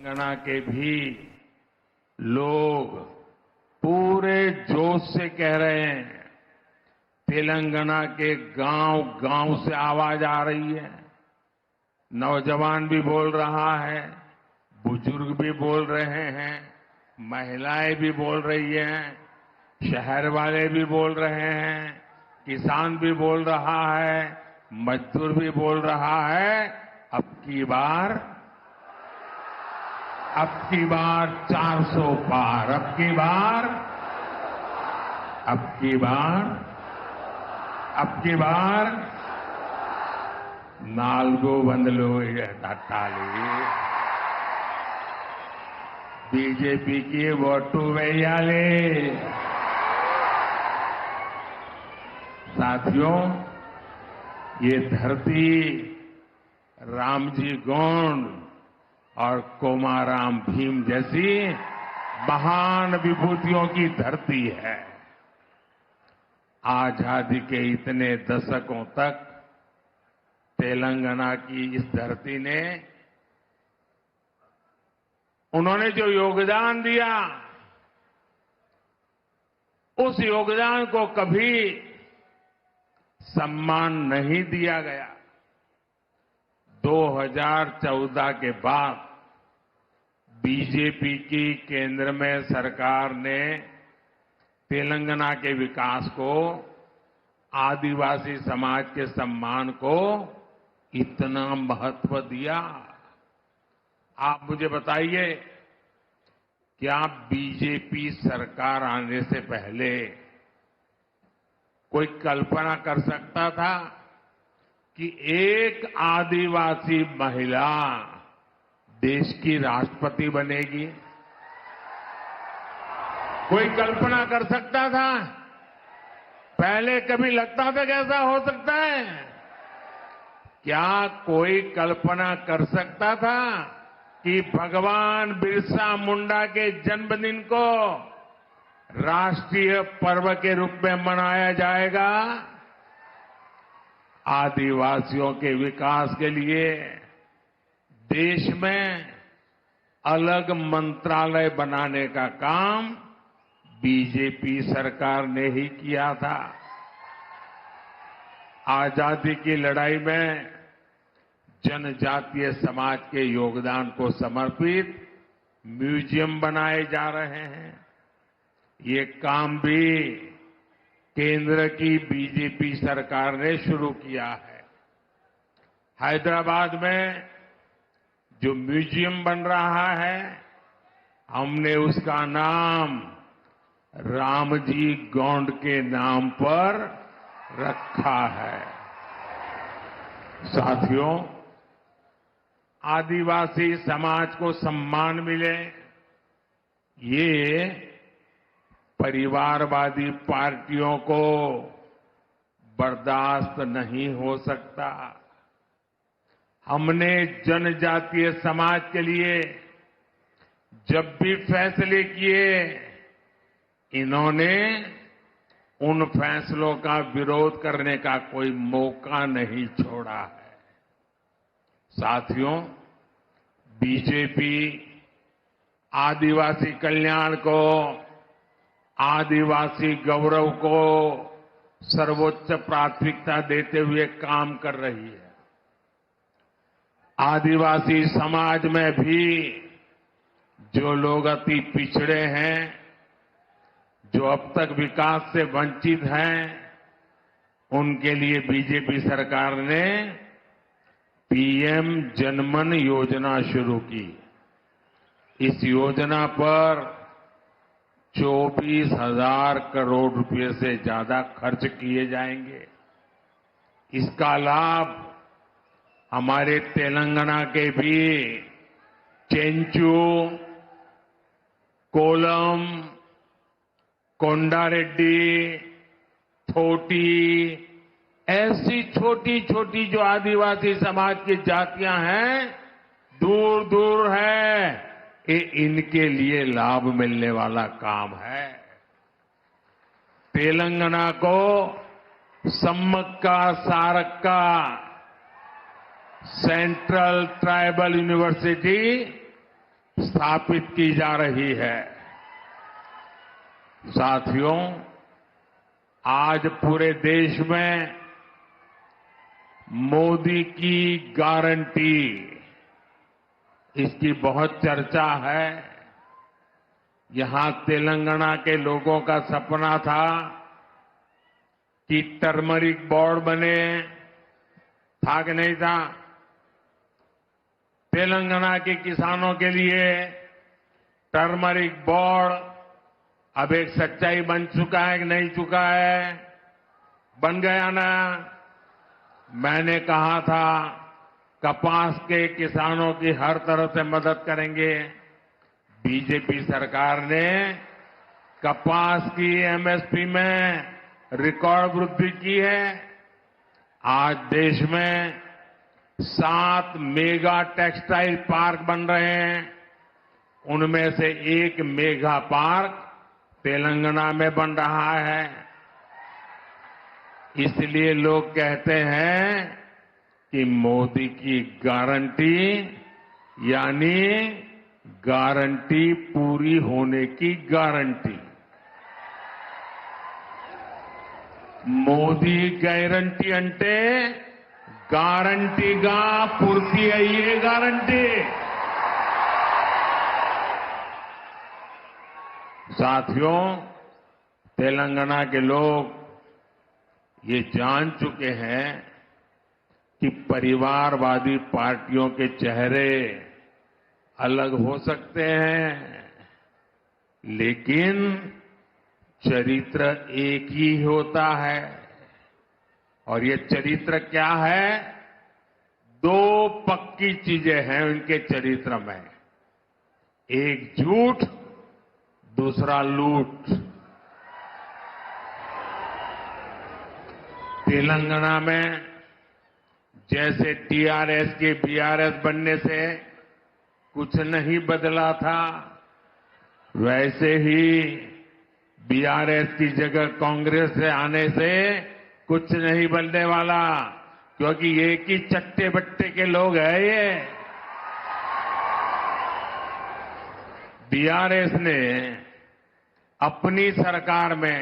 तेलंगाना के भी लोग पूरे जोश से कह रहे हैं। तेलंगाना के गांव गांव से आवाज आ रही है। नौजवान भी बोल रहा है, बुजुर्ग भी बोल रहे हैं, महिलाएं भी बोल रही हैं, शहर वाले भी बोल रहे हैं, किसान भी बोल रहा है, मजदूर भी बोल रहा है। अब की बार 400 पार, अब की बार 400 తట్టాలి। बीजेपी ఓటు వేయాలి। साथियों, ये धरती रामजी गोंड और कोमाराम भीम जैसी महान विभूतियों की धरती है। आजादी के इतने दशकों तक तेलंगाना की इस धरती ने उन्होंने जो योगदान दिया, उस योगदान को कभी सम्मान नहीं दिया गया। 2014 के बाद बीजेपी की केंद्र में सरकार ने तेलंगाना के विकास को, आदिवासी समाज के सम्मान को इतना महत्व दिया। आप मुझे बताइए, क्या बीजेपी सरकार आने से पहले कोई कल्पना कर सकता था कि एक आदिवासी महिला देश की राष्ट्रपति बनेगी? कोई कल्पना कर सकता था? पहले कभी लगता था कि ऐसा हो सकता है? क्या कोई कल्पना कर सकता था कि भगवान बिरसा मुंडा के जन्मदिन को राष्ट्रीय पर्व के रूप में मनाया जाएगा? आदिवासियों के विकास के लिए देश में अलग मंत्रालय बनाने का काम बीजेपी सरकार ने ही किया था। आजादी की लड़ाई में जनजातीय समाज के योगदान को समर्पित म्यूजियम बनाए जा रहे हैं। ये काम भी केंद्र की बीजेपी सरकार ने शुरू किया है। हैदराबाद में जो म्यूजियम बन रहा है, हमने उसका नाम रामजी गोंड के नाम पर रखा है। साथियों, आदिवासी समाज को सम्मान मिले, ये परिवारवादी पार्टियों को बर्दाश्त नहीं हो सकता। हमने जनजातीय समाज के लिए जब भी फैसले किए, इन्होंने उन फैसलों का विरोध करने का कोई मौका नहीं छोड़ा है। साथियों, बीजेपी आदिवासी कल्याण को, आदिवासी गौरव को सर्वोच्च प्राथमिकता देते हुए काम कर रही है। आदिवासी समाज में भी जो लोग अति पिछड़े हैं, जो अब तक विकास से वंचित हैं, उनके लिए बीजेपी सरकार ने पीएम जनमन योजना शुरू की। इस योजना पर 24,000 करोड़ रुपए से ज्यादा खर्च किए जाएंगे। इसका लाभ हमारे तेलंगाना के भी चेंचू, कोलम, कोंडारेड्डी, थोटी, ऐसी छोटी छोटी जो आदिवासी समाज की जातियां हैं, दूर दूर है, ये इनके लिए लाभ मिलने वाला काम है। तेलंगाना को Sammakka Sarakka central tribal university स्थापित की जा रही है। साथियों, आज पूरे देश में मोदी की गारंटी, इसकी बहुत चर्चा है। यहां तेलंगाना के लोगों का सपना था कि टर्मरिक बोर्ड बने, था कि नहीं था? तेलंगाना के किसानों के लिए टर्मरिक बोर्ड अब एक सच्चाई बन चुका है कि नहीं चुका है? बन गया ना? मैंने कहा था कपास के किसानों की हर तरह से मदद करेंगे। बीजेपी सरकार ने कपास की एमएसपी में रिकॉर्ड वृद्धि की है। आज देश में 7 मेगा टेक्सटाइल पार्क बन रहे हैं। उनमें से एक मेगा पार्क तेलंगाना में बन रहा है। इसलिए लोग कहते हैं कि मोदी की गारंटी यानी गारंटी पूरी होने की गारंटी। మోదీ గ్యారంటీ అంటే గ్యారంటీగా పూర్తి అయ్యే గ్యారంటీ। साथियों, तेलंगाना के लोग ये जान चुके हैं कि परिवारवादी पार्टियों के चेहरे अलग हो सकते हैं, लेकिन चरित्र एक ही होता है। और ये चरित्र क्या है? 2 पक्की चीजें हैं उनके चरित्र में, एक झूठ, दूसरा लूट। तेलंगाना में जैसे टीआरएस के बीआरएस बनने से कुछ नहीं बदला था, वैसे ही बीआरएस की जगह कांग्रेस से आने से कुछ नहीं बनने वाला, क्योंकि एक ही चट्टे बट्टे के लोग हैं ये। बीआरएस ने अपनी सरकार में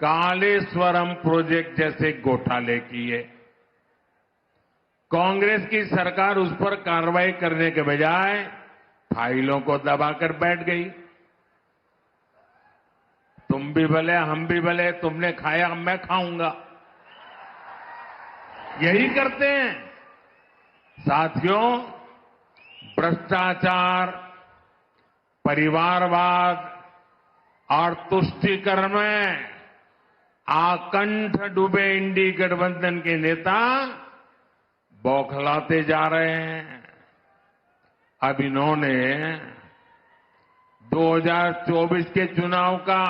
कालेश्वरम प्रोजेक्ट जैसे घोटाले किए। कांग्रेस की सरकार उस पर कार्रवाई करने के बजाय फाइलों को दबाकर बैठ गई। तुम भी भले हम भी भले, तुमने खाया मैं खाऊंगा, यही करते हैं। साथियों, भ्रष्टाचार, परिवारवाद और तुष्टीकरण में आकंठ डूबे इंडी गठबंधन के नेता बौखलाते जा रहे हैं। अब इन्होंने 2024 के चुनाव का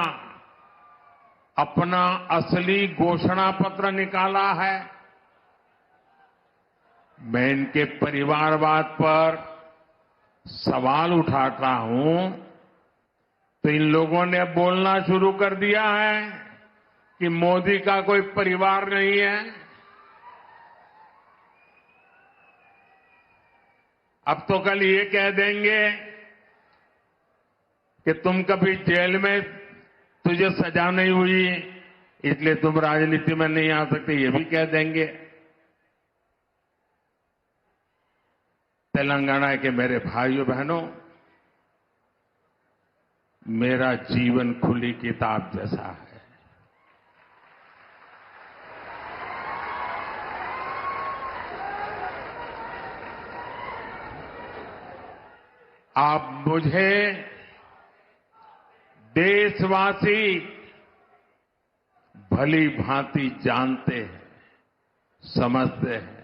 अपना असली घोषणा पत्र निकाला है। मैं इनके परिवारवाद पर सवाल उठाता हूं तो इन लोगों ने बोलना शुरू कर दिया है कि मोदी का कोई परिवार नहीं है। अब तो कल ये कह देंगे कि तुम कभी जेल में, तुझे सजा नहीं हुई इसलिए तुम राजनीति में नहीं आ सकते, ये भी कह देंगे। तेलंगाना के मेरे भाइयों बहनों, मेरा जीवन खुली किताब जैसा है। आप मुझे देशवासी भली भांति जानते हैं, समझते हैं।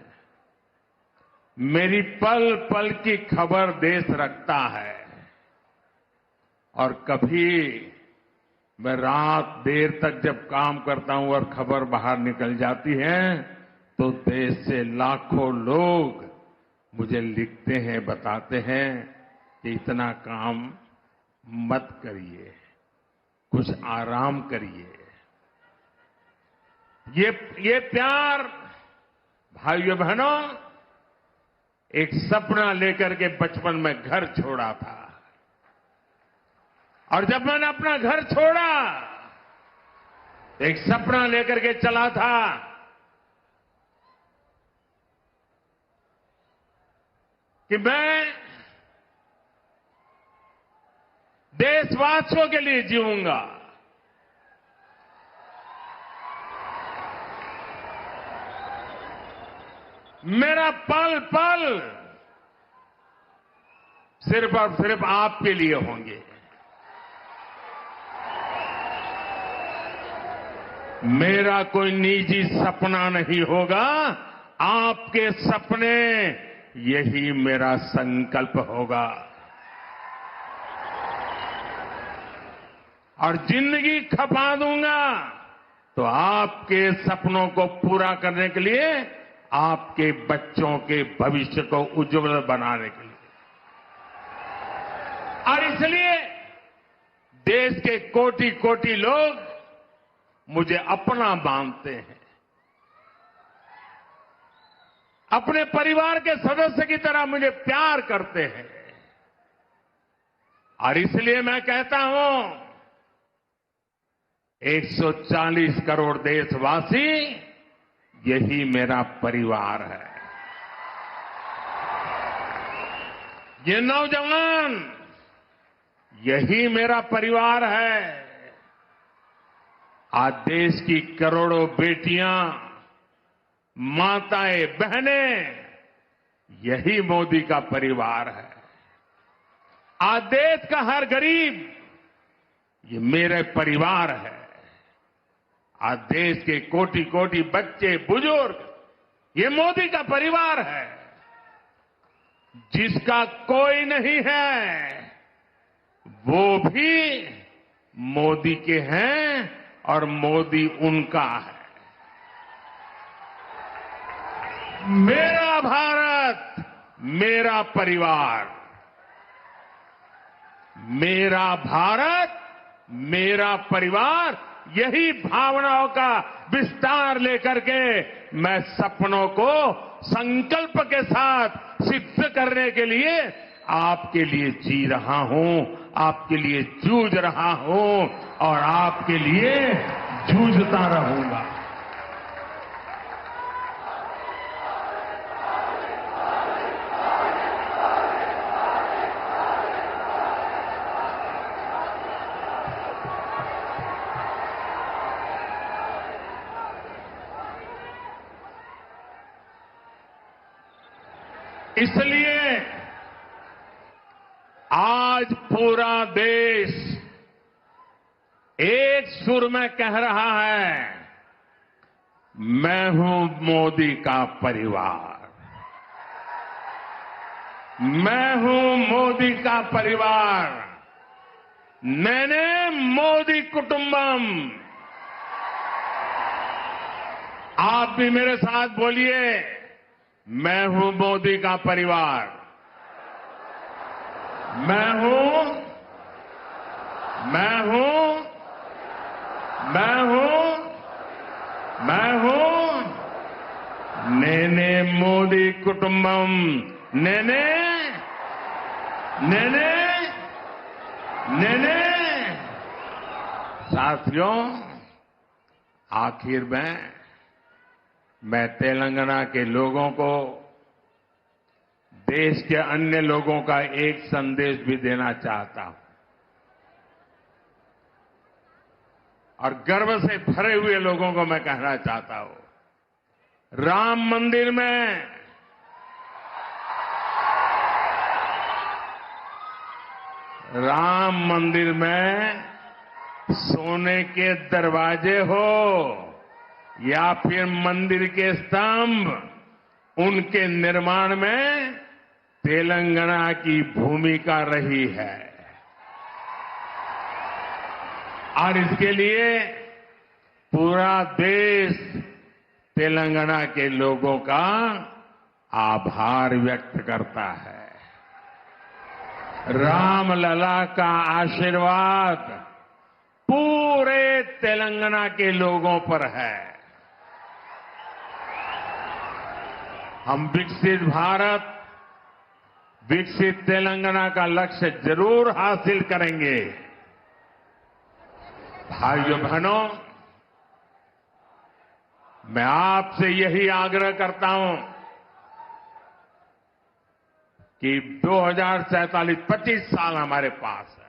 मेरी पल पल की खबर देश रखता है और कभी मैं रात देर तक जब काम करता हूं और खबर बाहर निकल जाती है तो देश से लाखों लोग मुझे लिखते हैं, बताते हैं कि इतना काम मत करिए, कुछ आराम करिए। ये प्यार भाइयों बहनों एक सपना लेकर के बचपन में घर छोड़ा था और जब मैंने अपना घर छोड़ा तो एक सपना लेकर के चला था कि मैं देशवासियों के लिए जीऊंगा। मेरा पल पल सिर्फ और सिर्फ आपके लिए होंगे। मेरा कोई निजी सपना नहीं होगा, आपके सपने, यही मेरा संकल्प होगा। और जिंदगी खपा दूंगा तो आपके सपनों को पूरा करने के लिए, आपके बच्चों के भविष्य को उज्जवल बनाने के लिए। और इसलिए देश के कोटि कोटि लोग मुझे अपना मानते हैं, अपने परिवार के सदस्य की तरह मुझे प्यार करते हैं। और इसलिए मैं कहता हूं, 140 करोड़ देशवासी, यही मेरा परिवार है। ये नौजवान, यही मेरा परिवार है। आज देश की करोड़ों बेटियां, माताएं, बहनें, यही मोदी का परिवार है। आज देश का हर गरीब, ये मेरे परिवार है। आज देश के कोटि कोटि बच्चे, बुजुर्ग, ये मोदी का परिवार है। जिसका कोई नहीं है, वो भी मोदी के हैं और मोदी उनका है। मेरा भारत, मेरा परिवार, मेरा भारत, मेरा परिवार, यही भावनाओं का विस्तार लेकर के मैं सपनों को संकल्प के साथ सिद्ध करने के लिए आपके लिए जी रहा हूं, आपके लिए जूझ रहा हूं और आपके लिए जूझता रहूंगा। इसलिए आज पूरा देश एक सुर में कह रहा है, मैं हूं मोदी का परिवार, मैं हूं मोदी का परिवार, नेने मोदी कुटुंबम। आप भी मेरे साथ बोलिए, मैं हूं मोदी का परिवार, मैं हूं, मैं हूं, मैं हूं, मैं हूं नेने मोदी कुटुंबम। नेने, नेने, नेने। साथियों, आखिर में मैं तेलंगाना के लोगों को, देश के अन्य लोगों का एक संदेश भी देना चाहता हूं और गर्व से भरे हुए लोगों को मैं कहना चाहता हूं, राम मंदिर में सोने के दरवाजे हो या फिर मंदिर के स्तंभ, उनके निर्माण में तेलंगाना की भूमिका रही है। और इसके लिए पूरा देश तेलंगाना के लोगों का आभार व्यक्त करता है। रामलला का आशीर्वाद पूरे तेलंगाना के लोगों पर है। हम विकसित भारत, विकसित तेलंगाना का लक्ष्य जरूर हासिल करेंगे। भाइयों बहनों, मैं आपसे यही आग्रह करता हूं कि 2047 25 साल हमारे पास है।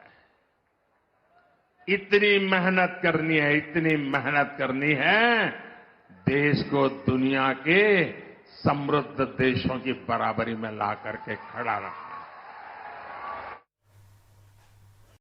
इतनी मेहनत करनी है, इतनी मेहनत करनी है, देश को दुनिया के समृद्ध देशों की बराबरी में ला करके खड़ा रखना।